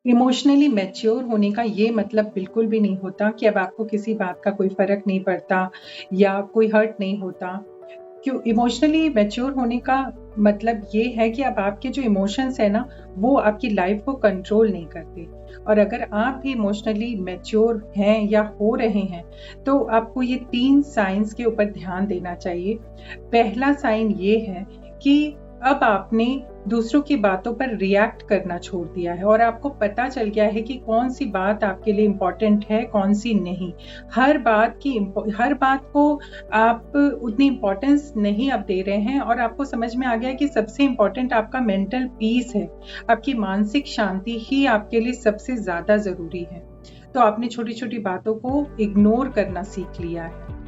Emotionally mature होने का ये मतलब बिल्कुल भी नहीं होता कि अब आपको किसी बात का कोई फ़र्क नहीं पड़ता या कोई हर्ट नहीं होता। क्यों इमोशनली मैच्योर होने का मतलब ये है कि अब आपके जो इमोशंस है ना, वो आपकी लाइफ को कंट्रोल नहीं करते। और अगर आप भी इमोशनली मैच्योर हैं या हो रहे हैं, तो आपको ये 3 साइंस के ऊपर ध्यान देना चाहिए। पहला साइन ये है कि अब आपने दूसरों की बातों पर रिएक्ट करना छोड़ दिया है और आपको पता चल गया है कि कौन सी बात आपके लिए इम्पोर्टेंट है, कौन सी नहीं। हर बात को आप उतनी इम्पोर्टेंस नहीं अब दे रहे हैं और आपको समझ में आ गया कि सबसे इम्पोर्टेंट आपका मेंटल पीस है। आपकी मानसिक शांति ही आपके लिए सबसे ज़्यादा ज़रूरी है। तो आपने छोटी-छोटी बातों को इग्नोर करना सीख लिया है।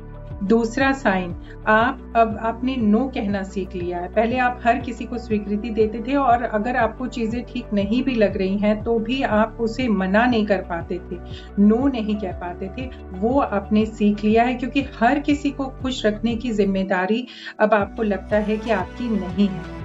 दूसरा साइन, अब आपने नो कहना सीख लिया है। पहले आप हर किसी को स्वीकृति देते थे और अगर आपको चीज़ें ठीक नहीं भी लग रही हैं, तो भी आप उसे मना नहीं कर पाते थे, नो नहीं कह पाते थे। वो आपने सीख लिया है क्योंकि हर किसी को खुश रखने की ज़िम्मेदारी अब आपको लगता है कि आपकी नहीं है।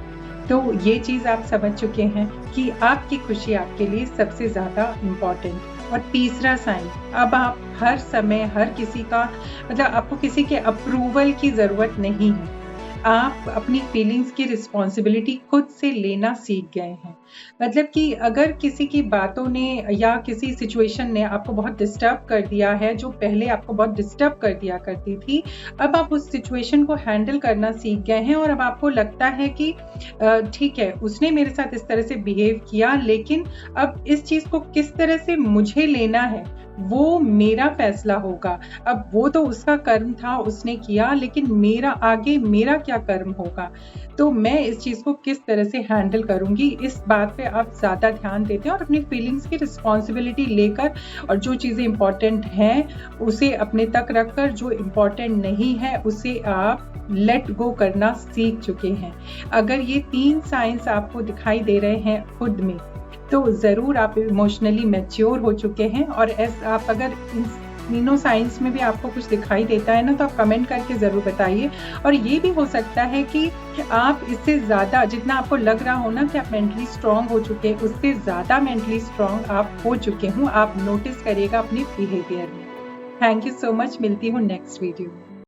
तो ये चीज़ आप समझ चुके हैं कि आपकी खुशी आपके लिए सबसे ज़्यादा इम्पोर्टेंट। और तीसरा साइन, अब आप हर समय हर किसी का मतलब आपको किसी के अप्रूवल की ज़रूरत नहीं है। आप अपनी फीलिंग्स की रिस्पॉन्सिबिलिटी खुद से लेना सीख गए हैं। मतलब कि अगर किसी की बातों ने या किसी सिचुएशन ने आपको बहुत डिस्टर्ब कर दिया है, जो पहले आपको बहुत डिस्टर्ब कर दिया करती थी, अब आप उस सिचुएशन को हैंडल करना सीख गए हैं और अब आपको लगता है कि ठीक है, उसने मेरे साथ इस तरह से बिहेव किया, लेकिन अब इस चीज़ को किस तरह से मुझे लेना है, वो मेरा फैसला होगा। अब वो तो उसका कर्म था, उसने किया, लेकिन मेरा क्या कर्म होगा? तो मैं इस चीज़ को किस तरह से हैंडल करूँगी, इस बात पे आप ज़्यादा ध्यान देते हैं और अपनी फीलिंग्स की रिस्पॉन्सिबिलिटी लेकर और जो चीज़ें इम्पोर्टेंट हैं, उसे अपने तक रखकर, जो इम्पोर्टेंट नहीं है, उसे आप लेट गो करना सीख चुके हैं। अगर ये 3 साइंस आपको दिखाई दे रहे हैं खुद में, तो ज़रूर आप इमोशनली मैच्योर हो चुके हैं। और आप अगर इन तीनों साइंस में भी आपको कुछ दिखाई देता है ना, तो आप कमेंट करके ज़रूर बताइए। और ये भी हो सकता है कि आप इससे ज़्यादा, जितना आपको लग रहा हो ना कि आप मेंटली स्ट्रॉन्ग हो चुके हैं, उससे ज़्यादा मेंटली स्ट्रॉन्ग आप हो चुके हों। आप नोटिस करिएगा अपने बिहेवियर में। Thank you so much. मिलती हूँ नेक्स्ट वीडियो में।